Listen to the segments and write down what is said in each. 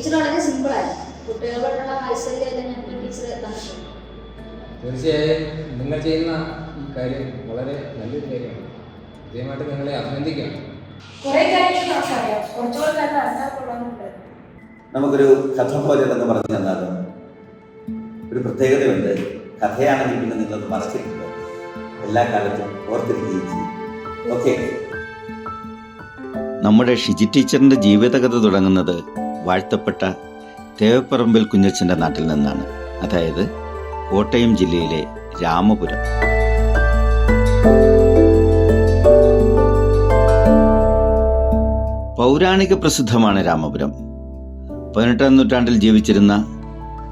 Teacher വളരെ സിമ്പിളായിരുന്നു. കുട്ടികളോടുള്ള വാത്സല്യം ഞങ്ങൾക്ക് ടീച്ചർ തന്നിട്ടുണ്ട്. തീർച്ചയായും നിങ്ങൾ ചെയ്യുന്ന ഈ കാര്യം വളരെ നല്ലൊരു കാര്യമാണ്. ഇതേമായിട്ട് നിങ്ങളെ അഭിനന്ദിക്കാം. കുറേ കാര്യങ്ങൾ നമുക്കറിയാം, കുറച്ചുകൂടെ തന്നെ അറിഞ്ഞാൽക്കൊള്ളാനുണ്ട്. നമുക്കൊരു കഥ പോലെ എന്ന് പറഞ്ഞു തന്നാലും ഒരു പ്രത്യേകതയുണ്ട്. കഥയാണെങ്കിൽ പിന്നെ നിങ്ങളത് മറച്ചിട്ടില്ല, എല്ലാ കാലത്തും ഓർത്തിരിക്കുകയും ചെയ്യും. ഓക്കെ. നമ്മുടെ ഷിജി ടീച്ചറിൻ്റെ ജീവിതകഥ തുടങ്ങുന്നത് വാഴ്ത്തപ്പെട്ട തേവപ്പറമ്പിൽ കുഞ്ഞച്ചൻ്റെ നാട്ടിൽ നിന്നാണ്. അതായത് കോട്ടയം ജില്ലയിലെ രാമപുരം. പൗരാണിക പ്രസിദ്ധമാണ് രാമപുരം. 18ാം നൂറ്റാണ്ടിൽ ജീവിച്ചിരുന്ന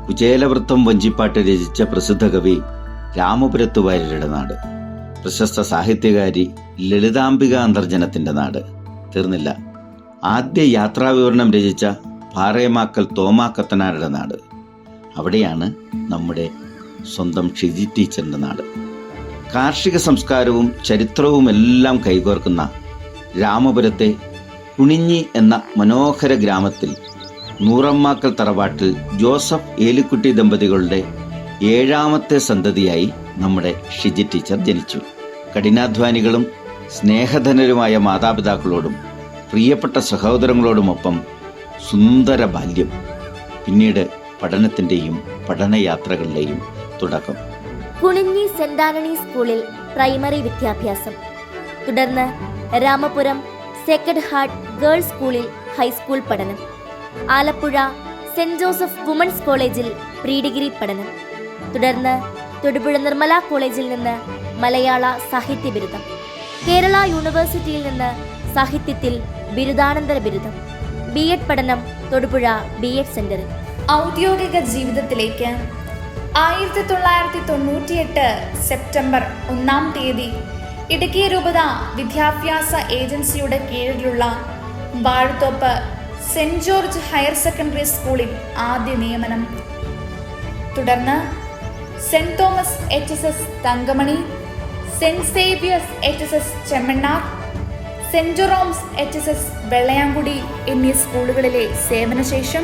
കുചേലവൃത്തം വഞ്ചിപ്പാട്ട് രചിച്ച പ്രസിദ്ധ കവി രാമപുരത്ത് വാര്യരുടെ നാട്. പ്രശസ്ത സാഹിത്യകാരി ലളിതാംബിക അന്തർജനത്തിന്റെ നാട്. തീർന്നില്ല, ആദ്യ യാത്രാവിവരണം രചിച്ച പാറേമാക്കൽ തോമാക്കത്തനാരുടെ നാട്. അവിടെയാണ് നമ്മുടെ സ്വന്തം ഷിജി ടീച്ചറിന്റെ നാട്. കാർഷിക സംസ്കാരവും ചരിത്രവും എല്ലാം കൈകോർക്കുന്ന രാമപുരത്തെ കുണിഞ്ഞി എന്ന മനോഹര ഗ്രാമത്തിൽ നൂറമ്മാക്കൽ തറവാട്ടിൽ ജോസഫ് ഏലിക്കുട്ടി ദമ്പതികളുടെ 7ാമത്തെ സന്തതിയായി നമ്മുടെ ഷിജി ടീച്ചർ ജനിച്ചു. കഠിനാധ്വാനികളും സ്നേഹധനരുമായ മാതാപിതാക്കളോടും പ്രിയപ്പെട്ട സഹോദരങ്ങളോടുമൊപ്പം സുന്ദര ബാല്യം. പിന്നീട് പഠനത്തിൻ്റെയും പഠനയാത്രകളുടെയും തുടക്കം. കുണിഞ്ഞി സെന്റ് ആന്റണി സ്കൂളിൽ പ്രൈമറി വിദ്യാഭ്യാസം. തുടർന്ന് രാമപുരം സേക്രഡ് ഹാർട്ട് ഗേൾസ് സ്കൂളിൽ ഹൈസ്കൂൾ പഠനം. ആലപ്പുഴ സെന്റ് ജോസഫ് വുമൻസ് കോളേജിൽ പ്രീ ഡിഗ്രി പഠനം. തുടർന്ന് തൊടുപുഴ നിർമ്മല കോളേജിൽ നിന്ന് മലയാള സാഹിത്യ ബിരുദം. കേരള യൂണിവേഴ്സിറ്റിയിൽ നിന്ന് സാഹിത്യത്തിൽ ബിരുദാനന്തര ബിരുദം. BEd പഠനം തൊടുപുഴ BEd സെന്ററിൽ. ഔദ്യോഗിക ജീവിതത്തിലേക്ക് 1998 സെപ്റ്റംബർ 1-ാം തീയതി ഇടുക്കി രൂപത വിദ്യാഭ്യാസ ഏജൻസിയുടെ കീഴിലുള്ള Vazhathope saint George higher secondary സ്കൂളിൽ ആദ്യ നിയമനം. തുടർന്ന് saint Thomas HSS Thankamani, saint Xavier's HSS Chemmannar, saint Jerome's HSS Vellayamkudy എന്നീ സ്കൂളുകളിലെ സേവനശേഷം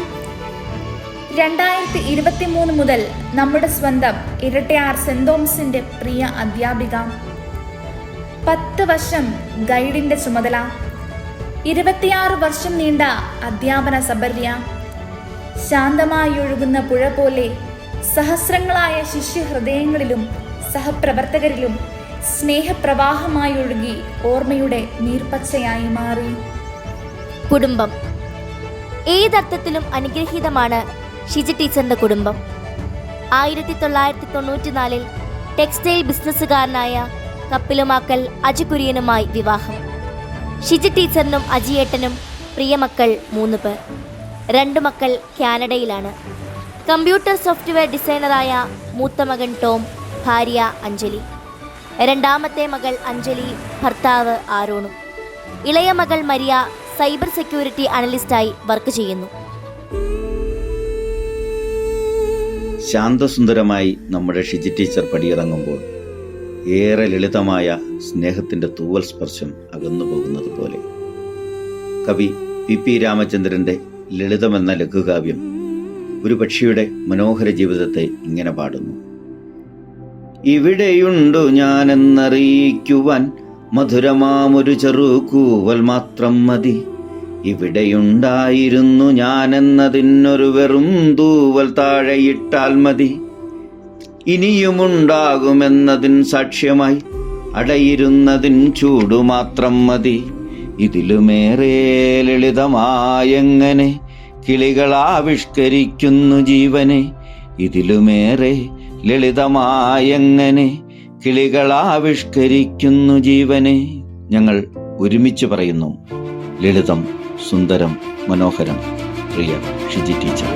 2023 മുതൽ നമ്മുടെ സ്വന്തം ഇരട്ടയാർ സെന്റ് തോമസിന്റെ പ്രിയ അധ്യാപിക. 10 വർഷം ഗൈഡിന്റെ ചുമതല, 26 വർഷം നീണ്ട അധ്യാപന സബര്യ. ശാന്തമായി ഒഴുകുന്ന പുഴ പോലെ സഹസ്രങ്ങളായ ശിഷ്യഹൃദയങ്ങളിലും സഹപ്രവർത്തകരിലും സ്നേഹപ്രവാഹമായി ഒഴുകി ഓർമ്മയുടെ നീർപ്പച്ചയായി മാറി. കുടുംബം ഏതർത്ഥത്തിലും അനുഗ്രഹീതമാണ് ഷിജി ടീച്ചറിന്റെ കുടുംബം. 1994 ടെക്സ്റ്റൈൽ ബിസിനസ്സുകാരനായ കപ്പിലുമാക്കൽ അജി കുര്യനുമായി വിവാഹം. ഷിജി ടീച്ചറിനും അജിയേട്ടനും പ്രിയമക്കൾ 3 പേർ. 2 മക്കൾ കാനഡയിലാണ്. കമ്പ്യൂട്ടർ സോഫ്റ്റ്വെയർ ഡിസൈനറായ മൂത്ത മകൻ ടോം, ഭാര്യ അഞ്ജലി. 2ാമത്തെ മകൾ അഞ്ജലി, ഭർത്താവ് ആരോണും. ഇളയ മകൾ മരിയ സൈബർ സെക്യൂരിറ്റി അനലിസ്റ്റായി വർക്ക് ചെയ്യുന്നു. ശാന്തസുന്ദരമായി നമ്മുടെ ഷിജി ടീച്ചർ പടിയിറങ്ങുമ്പോൾ ഏറെ ലളിതമായ സ്നേഹത്തിൻ്റെ തൂവൽ സ്പർശം അകന്നു പോകുന്നത് പോലെ. കവി PP രാമചന്ദ്രൻ്റെ ലളിതമെന്ന ലഘുകാവ്യം ഒരു പക്ഷിയുടെ മനോഹര ജീവിതത്തെ ഇങ്ങനെ പാടുന്നു. ഇവിടെയുണ്ടു ഞാനെന്നറിയിക്കുവാൻ മധുരമാമൊരു ചെറുകൂവൽ മാത്രം മതി. ഇവിടെയുണ്ടായിരുന്നു ഞാനെന്നതിനൊരു വെറും തൂവൽ താഴെയിട്ടാൽ മതി. ഇനിയുമുണ്ടാകുമെന്നതിൻ സാക്ഷ്യമായി അടയിരുന്നതിൻ ചൂടുമാത്രം മതി. ഇതിലുമേറെ ലളിതമായെങ്ങനെ കിളികളാവിഷ്കരിക്കുന്നു ജീവനെ. ഇതിലുമേറെ ലളിതമായെങ്ങനെ കിളികളാവിഷ്കരിക്കുന്നു ജീവനെ. ഞങ്ങൾ ഒരുമിച്ച് പറയുന്നു, ലളിതം, സുന്ദരം, മനോഹരം. പ്രിയ ഷിജി ടീച്ചർ.